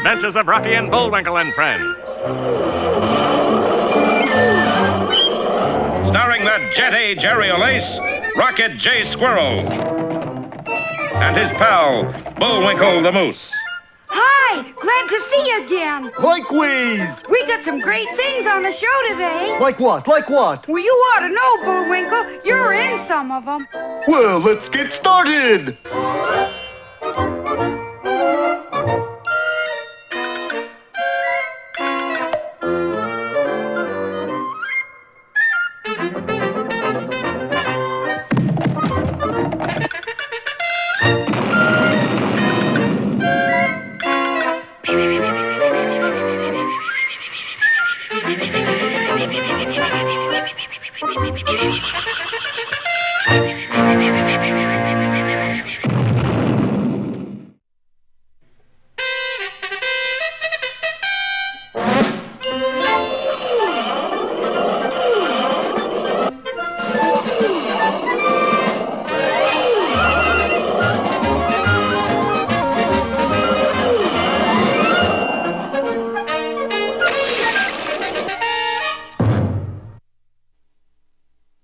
adventures of Rocky and Bullwinkle and Friends. Starring the Jet-A Jerry Olace, Rocket J. Squirrel, and his pal, Bullwinkle the Moose. Hi, glad to see you again. Likewise. We got some great things on the show today. Like what? Like what? Well, you ought to know, Bullwinkle. You're in some of them. Well, let's get started.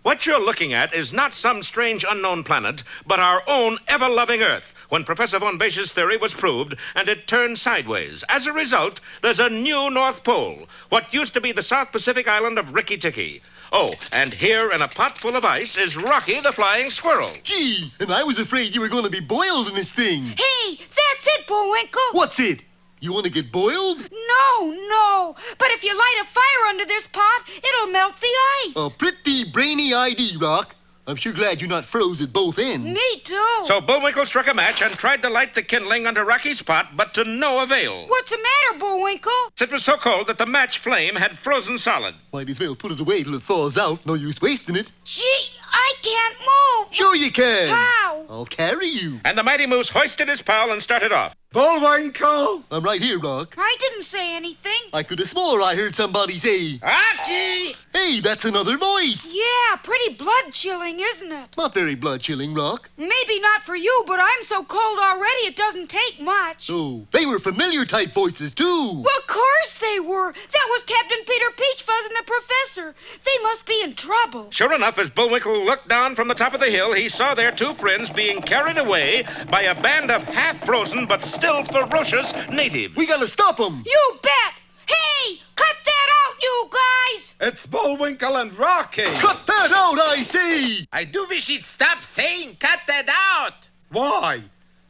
What you're looking at is not some strange unknown planet, but our own ever-loving Earth, when Professor von Besch's theory was proved and it turned sideways. As a result, there's a new North Pole, what used to be the South Pacific island of Rikki-Tikki. Oh, and here in a pot full of ice is Rocky the Flying Squirrel. Gee, and I was afraid you were going to be boiled in this thing. Hey, that's it, Bullwinkle. What's it? You want to get boiled? No. But if you light a fire under this pot, it'll melt the ice. A pretty brainy idea, Rock. I'm sure glad you're not froze at both ends. Me too. So Bullwinkle struck a match and tried to light the kindling under Rocky's pot, but to no avail. What's the matter, Bullwinkle? It was so cold that the match flame had frozen solid. Might as well put it away till it thaws out. No use wasting it. Gee, I can't move. Sure you can. How? I'll carry you. And the mighty moose hoisted his pal and started off. Bullwinkle! I'm right here, Rock. I didn't say anything. I could have swore I heard somebody say, Rocky! Hey, that's another voice. Yeah, pretty blood-chilling, isn't it? Not very blood-chilling, Rock. Maybe not for you, but I'm so cold already it doesn't take much. Oh, they were familiar type voices, too. Well, of course they were. That was Captain Peter Peachfuzz and the Professor. They must be in trouble. Sure enough, as Bullwinkle looked down from the top of the hill, he saw their two friends being carried away by a band of half-frozen but still ferocious natives. We gotta stop them. You bet. Hey, cut that out, you guys. It's Bullwinkle and Rocky. Cut that out, I say. I do wish he'd stop saying cut that out. Why?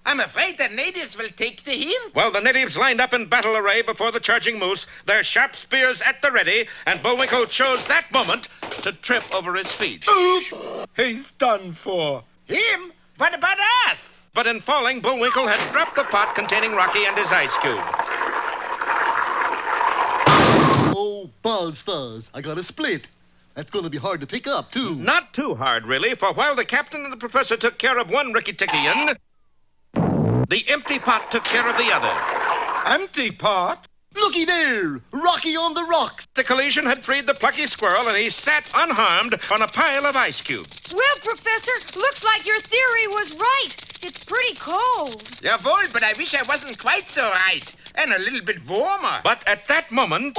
I'm afraid the natives will take the hint. Well, the natives lined up in battle array before the charging moose, their sharp spears at the ready, and Bullwinkle chose that moment to trip over his feet. Oop. He's done for. Him? What about us? But in falling, Bullwinkle had dropped the pot containing Rocky and his ice cube. Oh, Buzz Fuzz, I got a split. That's going to be hard to pick up, too. Not too hard, really, for while the captain and the professor took care of one Rikki-Tikkian, the empty pot took care of the other. Empty pot? Looky there, Rocky on the rocks. The collision had freed the plucky squirrel, and he sat unharmed on a pile of ice cubes. Well, Professor, looks like your theory was right. It's pretty cold. Jawohl, but I wish I wasn't quite so right. And a little bit warmer. But at that moment...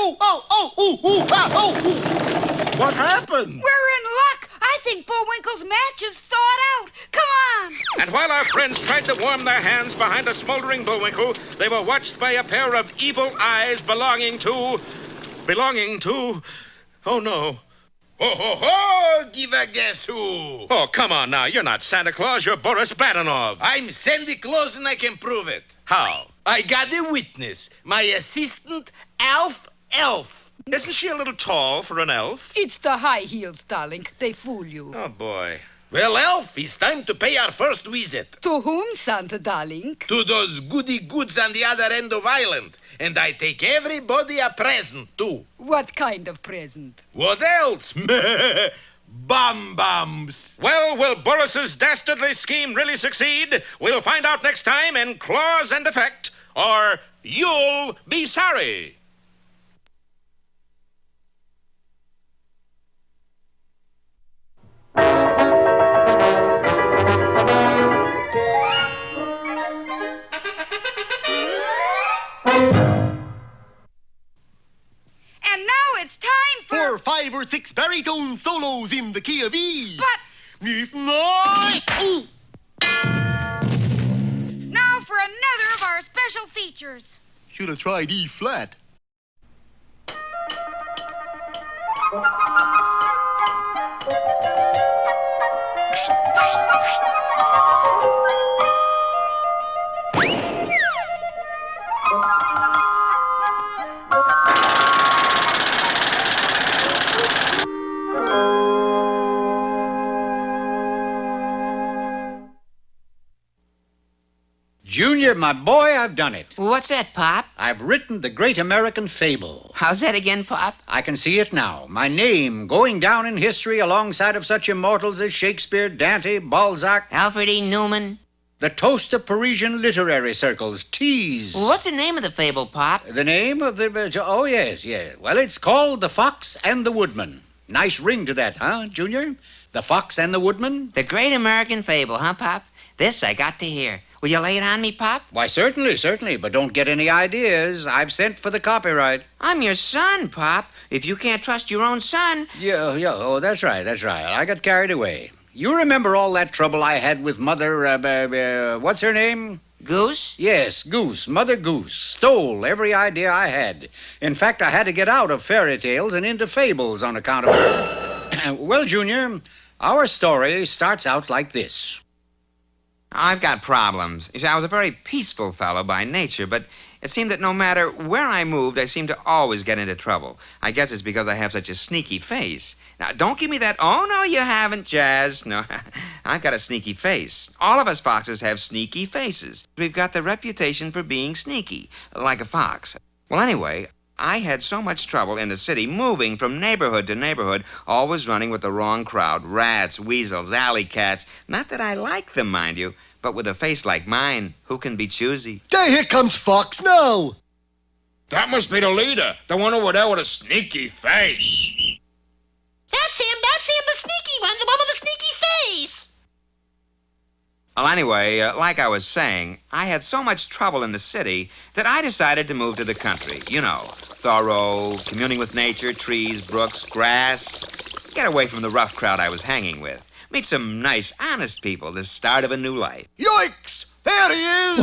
What happened? We're in luck. I think Bullwinkle's match is thawed out. Come on. And while our friends tried to warm their hands behind a smoldering Bullwinkle, they were watched by a pair of evil eyes belonging to... Oh, no. Ho, ho, ho! Give a guess who? Oh, come on now. You're not Santa Claus. You're Boris Badenov. I'm Sandy Claus and I can prove it. How? I got a witness. My assistant, Alf Elf. Isn't she a little tall for an elf? It's the high heels, darling. They fool you. Oh, boy. Well, Elf, it's time to pay our first visit. To whom, Santa, darling? To those goody goods on the other end of Island. And I take everybody a present, too. What kind of present? What else? Bum-bums. Well, will Boris's dastardly scheme really succeed? We'll find out next time in Clause and Effect, or You'll Be Sorry. Mix baritone solos in the key of E. But If not... Ooh. now for another of our special features. Should have tried E flat. Junior, my boy, I've done it. What's that, Pop? I've written the great American fable. How's that again, Pop? I can see it now. My name going down in history alongside of such immortals as Shakespeare, Dante, Balzac. Alfred E. Newman. The toast of Parisian literary circles, tease. What's the name of the fable, Pop? The name of the... Oh, yes. Well, it's called The Fox and the Woodman. Nice ring to that, huh, Junior? The Fox and the Woodman? The great American fable, huh, Pop? This I got to hear. Will you lay it on me, Pop? Why, certainly, but don't get any ideas. I've sent for the copyright. I'm your son, Pop. If you can't trust your own son... Yeah, oh, that's right. I got carried away. You remember all that trouble I had with Mother, what's her name? Goose? Yes, Goose. Mother Goose stole every idea I had. In fact, I had to get out of fairy tales and into fables on account of her. Well, Junior, our story starts out like this. I've got problems. You see, I was a very peaceful fellow by nature, but it seemed that no matter where I moved, I seemed to always get into trouble. I guess it's because I have such a sneaky face. Now, don't give me that, oh, no, you haven't, Jazz. No, I've got a sneaky face. All of us foxes have sneaky faces. We've got the reputation for being sneaky, like a fox. Well, anyway, I had so much trouble in the city, moving from neighborhood to neighborhood, always running with the wrong crowd. Rats, weasels, alley cats. Not that I like them, mind you, but with a face like mine, who can be choosy? Hey, here comes Fox now. That must be the leader, the one over there with a sneaky face. That's him, the sneaky one, the one with the sneaky face. Well, anyway, like I was saying, I had so much trouble in the city that I decided to move to the country. You know, thorough, communing with nature, trees, brooks, grass. Get away from the rough crowd I was hanging with. Meet some nice, honest people, the start of a new life. Yoicks! There he is!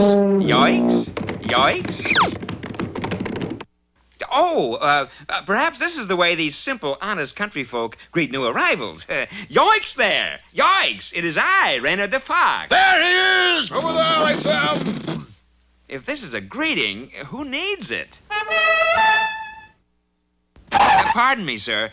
Yoicks? Yoicks? Oh, perhaps this is the way these simple, honest country folk greet new arrivals. Yoicks there! Yoicks! It is I, Reynard the Fox. There he is! Over there, I am. If this is a greeting, who needs it? Pardon me, sir.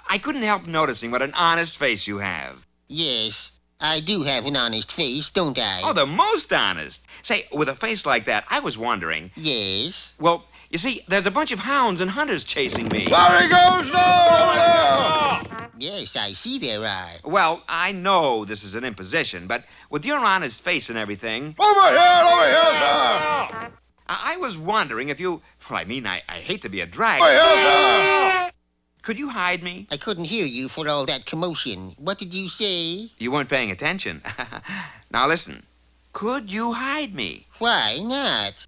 I couldn't help noticing what an honest face you have. Yes, I do have an honest face, don't I? Oh, the most honest. Say, with a face like that, I was wondering. Yes? Well, you see, there's a bunch of hounds and hunters chasing me. There he goes now! Yes, I see there are. Well, I know this is an imposition, but with your honest face and everything... Over here, sir! I was wondering if you... Well, I mean, I hate to be a drag. Over here, sir! Could you hide me? I couldn't hear you for all that commotion. What did you say? You weren't paying attention. Now, listen. Could you hide me? Why not?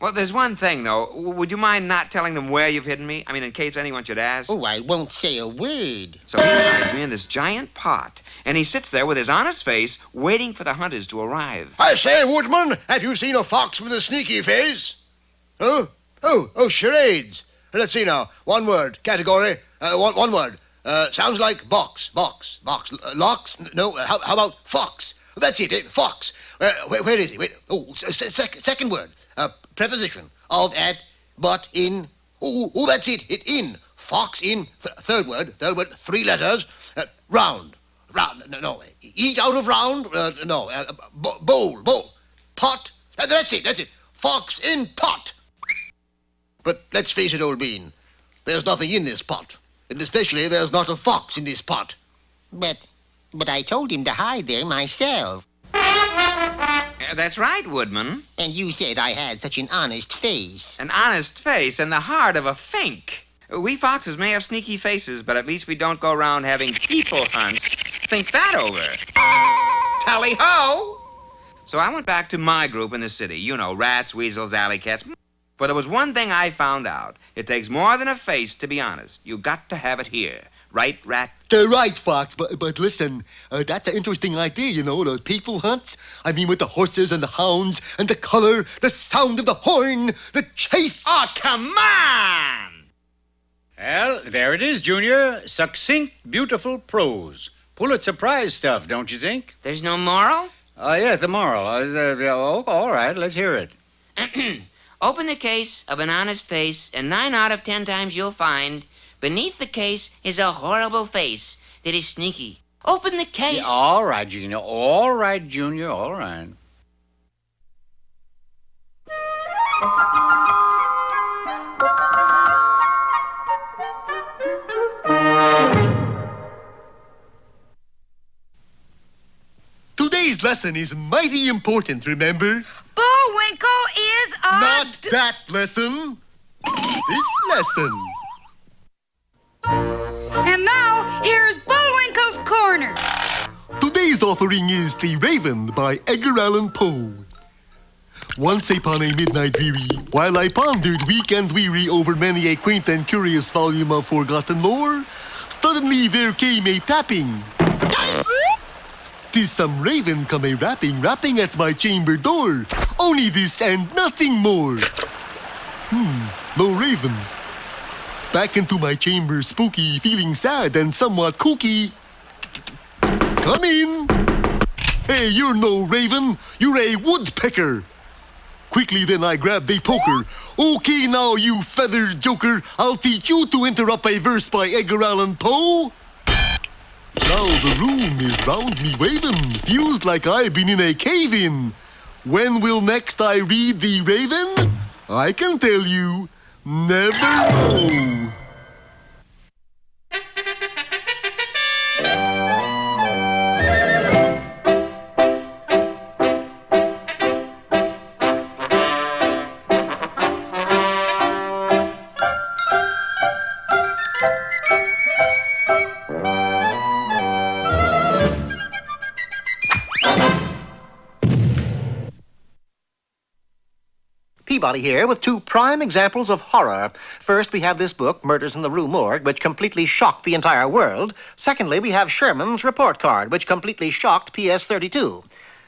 Well, there's one thing, though. Would you mind not telling them where you've hidden me? I mean, in case anyone should ask. Oh, I won't say a word. So he hides me in this giant pot, and he sits there with his honest face, waiting for the hunters to arrive. I say, Woodman, have you seen a fox with a sneaky face? Huh? Oh, charades. Let's see now. One word. Category. One word. Sounds like box. Locks? No. How about fox? That's it. Fox. Where is he? Wait. Oh, second word. Preposition of, at, but, in. Oh, that's it. In. Fox in. Third word. 3 letters. Round. No. Eat out of round. No. Bowl. Pot. That's it. Fox in pot. But let's face it, old bean. There's nothing in this pot. And especially there's not a fox in this pot. But I told him to hide there myself. That's right, Woodman. And you said I had such an honest face. An honest face and the heart of a fink. We foxes may have sneaky faces, but at least we don't go around having people hunts. Think that over. Tally-ho! So I went back to my group in the city. You know, rats, weasels, alley cats. For there was one thing I found out. It takes more than a face to be honest. You got to have it here, Right, Rat? Right, Fox, but listen, that's an interesting idea, you know, those people hunts. I mean, with the horses and the hounds and the color, the sound of the horn, the chase. Oh, come on! Well, there it is, Junior. Succinct, beautiful prose. Pulitzer Prize stuff, don't you think? There's no moral? Yeah, the moral. All right, let's hear it. Open the case of an honest face, and 9 out of 10 times you'll find beneath the case is a horrible face that is sneaky. Open the case. Yeah, all right, Junior. All right, Junior. All right. Today's lesson is mighty important, remember? Bullwinkle is a... Not that lesson. This lesson. And now, here's Bullwinkle's Corner. Today's offering is The Raven by Edgar Allan Poe. Once upon a midnight weary, while I pondered weak and weary over many a quaint and curious volume of forgotten lore, suddenly there came a tapping. 'Tis some raven come rapping at my chamber door. Only this and nothing more. No raven. Back into my chamber spooky, feeling sad and somewhat kooky. Come in. Hey, you're no raven. You're a woodpecker. Quickly then I grabbed a poker. Okay now, you feathered joker, I'll teach you to interrupt a verse by Edgar Allan Poe. Now the room is round me waving. Feels like I've been in a cave-in. When will next I read The Raven? I can tell you, never know. Peabody here with 2 prime examples of horror. First, we have this book, Murders in the Rue Morgue, which completely shocked the entire world. Secondly, we have Sherman's report card, which completely shocked PS 32.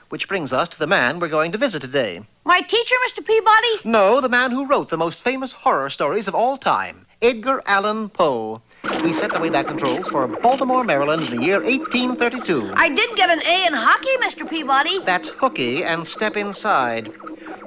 Which brings us to the man we're going to visit today. My teacher, Mr. Peabody? No, the man who wrote the most famous horror stories of all time, Edgar Allan Poe. We set the Wayback Controls for Baltimore, Maryland in the year 1832. I did get an A in hockey, Mr. Peabody. That's hooky and step inside.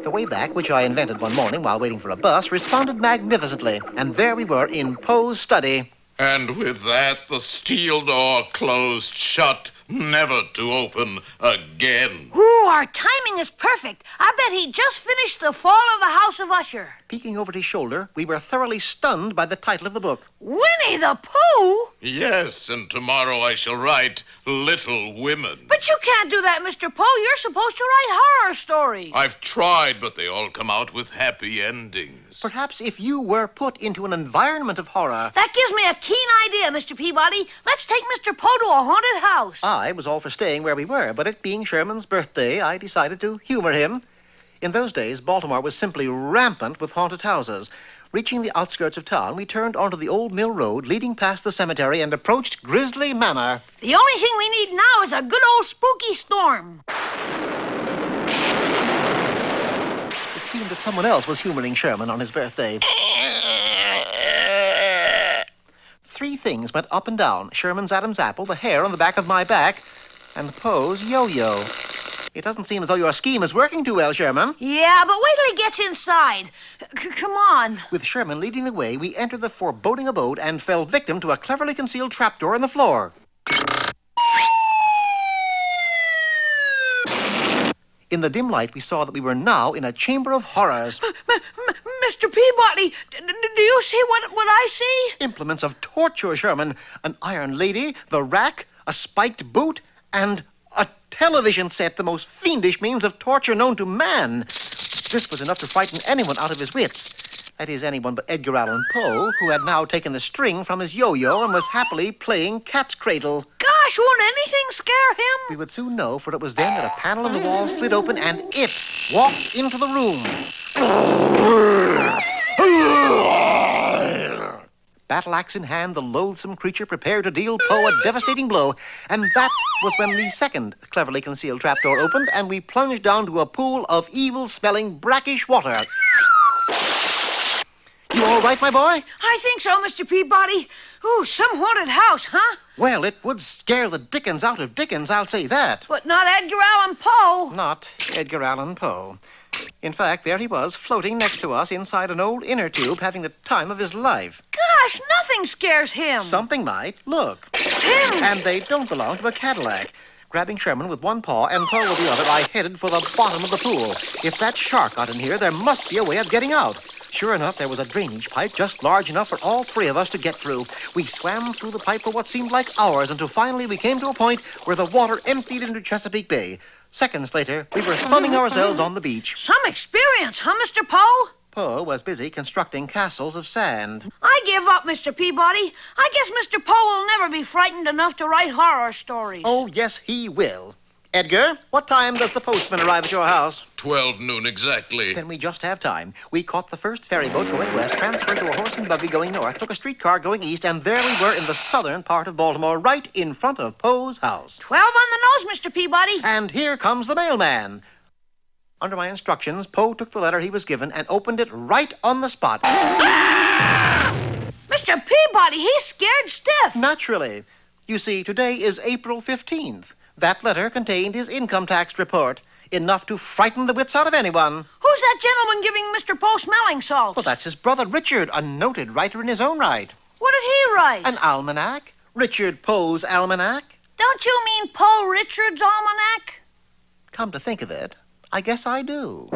The Wayback, which I invented one morning while waiting for a bus, responded magnificently. And there we were in Poe's study. And with that, the steel door closed shut, never to open again. Ooh, our timing is perfect. I bet he just finished The Fall of the House of Usher. Peeking over his shoulder, we were thoroughly stunned by the title of the book. Winnie the Pooh? Yes, and tomorrow I shall write Little Women. But you can't do that, Mr. Poe. You're supposed to write horror stories. I've tried, but they all come out with happy endings. Perhaps if you were put into an environment of horror... That gives me a keen idea, Mr. Peabody. Let's take Mr. Poe to a haunted house. I was all for staying where we were, but it being Sherman's birthday, I decided to humor him. In those days, Baltimore was simply rampant with haunted houses. Reaching the outskirts of town, we turned onto the old mill road leading past the cemetery and approached Grizzly Manor. The only thing we need now is a good old spooky storm. It seemed that someone else was humoring Sherman on his birthday. 3 things went up and down. Sherman's Adam's apple, the hair on the back of my back, and Poe's yo-yo. It doesn't seem as though your scheme is working too well, Sherman. Yeah, but wait till he gets inside. Come on. With Sherman leading the way, we entered the foreboding abode and fell victim to a cleverly concealed trapdoor in the floor. In the dim light, we saw that we were now in a chamber of horrors. Mr. Peabody, do you see what I see? Implements of torture, Sherman. An iron lady, the rack, a spiked boot, and a television set, the most fiendish means of torture known to man. This was enough to frighten anyone out of his wits. That is, anyone but Edgar Allan Poe, who had now taken the string from his yo-yo and was happily playing cat's cradle. Gosh, won't anything scare him? We would soon know, for it was then that a panel in the wall slid open and it walked into the room. Battle axe in hand, the loathsome creature prepared to deal Poe a devastating blow. And that was when the second cleverly concealed trapdoor opened, and we plunged down to a pool of evil-smelling, brackish water. You all right, my boy? I think so, Mr. Peabody. Ooh, some haunted house, huh? Well, it would scare the dickens out of Dickens, I'll say that. But not Edgar Allan Poe. Not Edgar Allan Poe. In fact, there he was, floating next to us inside an old inner tube, having the time of his life. Gosh, nothing scares him. Something might. Look. Pins. And they don't belong to a Cadillac. Grabbing Sherman with one paw and Poe with the other, I headed for the bottom of the pool. If that shark got in here, there must be a way of getting out. Sure enough, there was a drainage pipe just large enough for all three of us to get through. We swam through the pipe for what seemed like hours until finally we came to a point where the water emptied into Chesapeake Bay. Seconds later, we were sunning ourselves on the beach. Some experience, huh, Mr. Poe? Poe was busy constructing castles of sand. I give up, Mr. Peabody. I guess Mr. Poe will never be frightened enough to write horror stories. Oh, yes, he will. Edgar, what time does the postman arrive at your house? 12 noon exactly. Then we just have time. We caught the first ferry boat going west, transferred to a horse and buggy going north, took a streetcar going east, and there we were in the southern part of Baltimore, right in front of Poe's house. 12 on the nose, Mr. Peabody. And here comes the mailman. Under my instructions, Poe took the letter he was given and opened it right on the spot. Mr. Peabody, he's scared stiff. Naturally. You see, today is April 15th. That letter contained his income tax report, enough to frighten the wits out of anyone. Who's that gentleman giving Mr. Poe smelling salts? Well, that's his brother Richard, a noted writer in his own right. What did he write? An almanac. Richard Poe's almanac. Don't you mean Poe Richard's almanac? Come to think of it, I guess I do.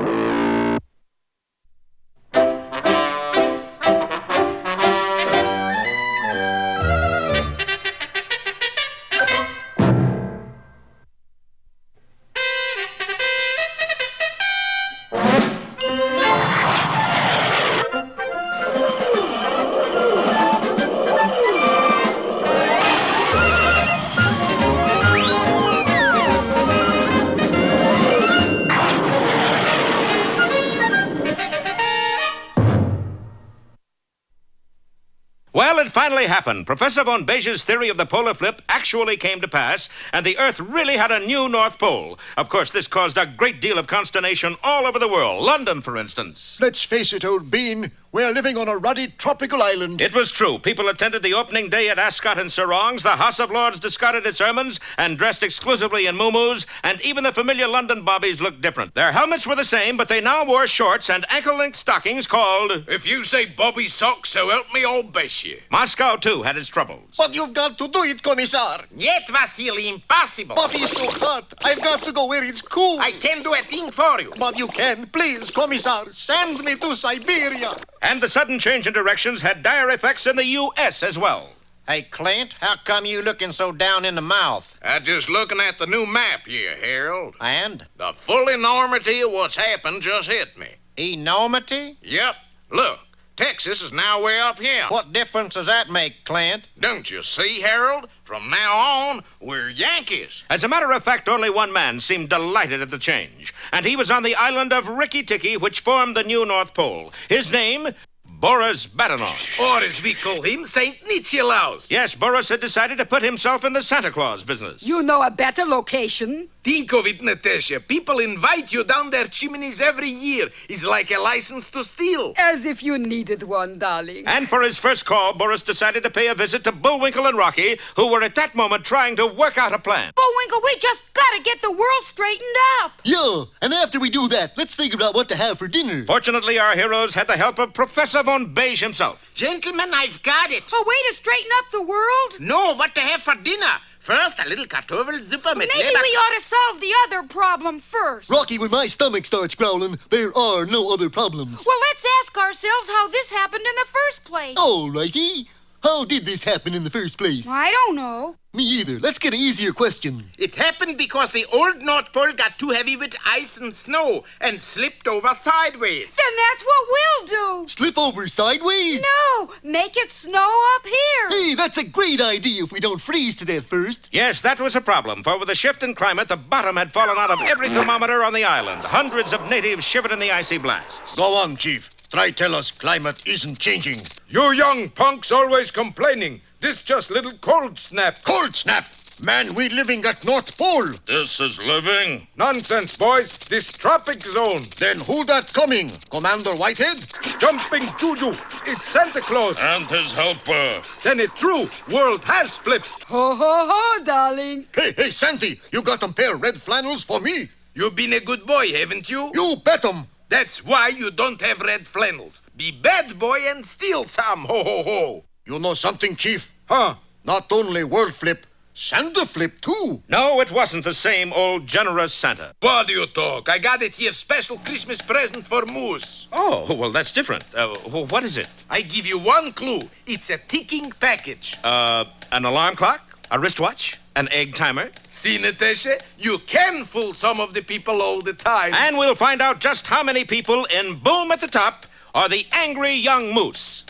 Well, it finally happened. Professor von Bege's theory of the polar flip actually came to pass, and the Earth really had a new North Pole. Of course, this caused a great deal of consternation all over the world. London, for instance. Let's face it, old bean. We're living on a ruddy tropical island. It was true. People attended the opening day at Ascot and Sarong's. The House of Lords discarded its ermines and dressed exclusively in muumuus, and even the familiar London bobbies looked different. Their helmets were the same, but they now wore shorts and ankle-length stockings called... If you say bobby socks, so help me, I'll bet you. Moscow, too, had its troubles. But you've got to do it, Commissar. Yet, Vasily, impossible. But it's so hot. I've got to go where it's cool. I can do a thing for you. But you can. Please, Commissar, send me to Siberia. And the sudden change in directions had dire effects in the U.S. as well. Hey, Clint, how come you looking so down in the mouth? I'm just looking at the new map here, Harold. And? The full enormity of what's happened just hit me. Enormity? Yep. Look, Texas is now way up here. What difference does that make, Clint? Don't you see, Harold? From now on, we're Yankees. As a matter of fact, only one man seemed delighted at the change, and he was on the island of Rikki-Tikki, which formed the new North Pole. His name... Boris Badenov. Or as we call him, St. Nicolaus. Yes, Boris had decided to put himself in the Santa Claus business. You know a better location? Think of it, Natasha. People invite you down their chimneys every year. It's like a license to steal. As if you needed one, darling. And for his first call, Boris decided to pay a visit to Bullwinkle and Rocky, who were at that moment trying to work out a plan. Bullwinkle, we just gotta get the world straightened up. Yeah, and after we do that, let's think about what to have for dinner. Fortunately, our heroes had the help of Professor von Bege himself. Gentlemen, I've got it. A way to straighten up the world? No, what to have for dinner. First, a little Kartoffelsuppe mit Maybe Leber. we ought to solve the other problem first. Rocky, when my stomach starts growling, there are no other problems. Well, let's ask ourselves how this happened in the first place. All righty. How did this happen in the first place? I don't know. Me either. Let's get an easier question. It happened because the old North Pole got too heavy with ice and snow and slipped over sideways. Then that's what we'll do. Slip over sideways? No, make it snow up here. Hey, that's a great idea if we don't freeze to death first. Yes, that was a problem, for with the shift in climate, the bottom had fallen out of every thermometer on the island. Hundreds of natives shivered in the icy blasts. Go on, Chief. Try tell us climate isn't changing. You young punks always complaining. This just little cold snap. Cold snap! Man, we living at North Pole. This is living. Nonsense, boys. This tropic zone. Then who that coming? Commander Whitehead? Jumping Juju. It's Santa Claus. And his helper. Then it's true. World has flipped. Ho, ho, ho, darling. Hey, Santy, you got them pair red flannels for me? You've been a good boy, haven't you? You bet 'em. That's why you don't have red flannels. Be bad boy and steal some. Ho, ho, ho. You know something, Chief? Huh? Not only world flip, Santa flip too. No, it wasn't the same old generous Santa. What do you talk? I got it here special Christmas present for Moose. Oh, well, that's different. What is it? I give you one clue. It's a ticking package. An alarm clock? A wristwatch? An egg timer? See, Natasha? You can fool some of the people all the time. And we'll find out just how many people in Boom at the Top are the angry young moose.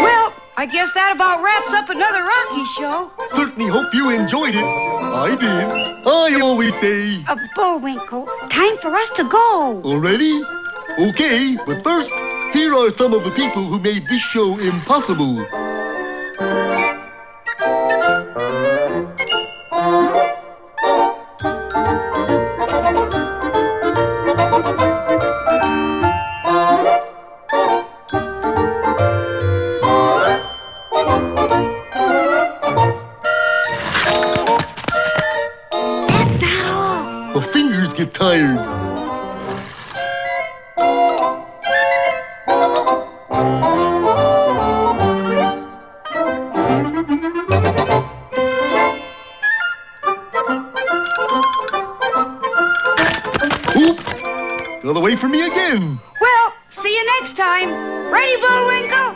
Well, I guess that about wraps up another Rocky show. Certainly hope you enjoyed it. I did. I always say. Bullwinkle, time for us to go. Already? Okay, but first, here are some of the people who made this show impossible. That's not all. My fingers get tired. Oop! Another way for me again. Well, see you next time. Ready, Bullwinkle?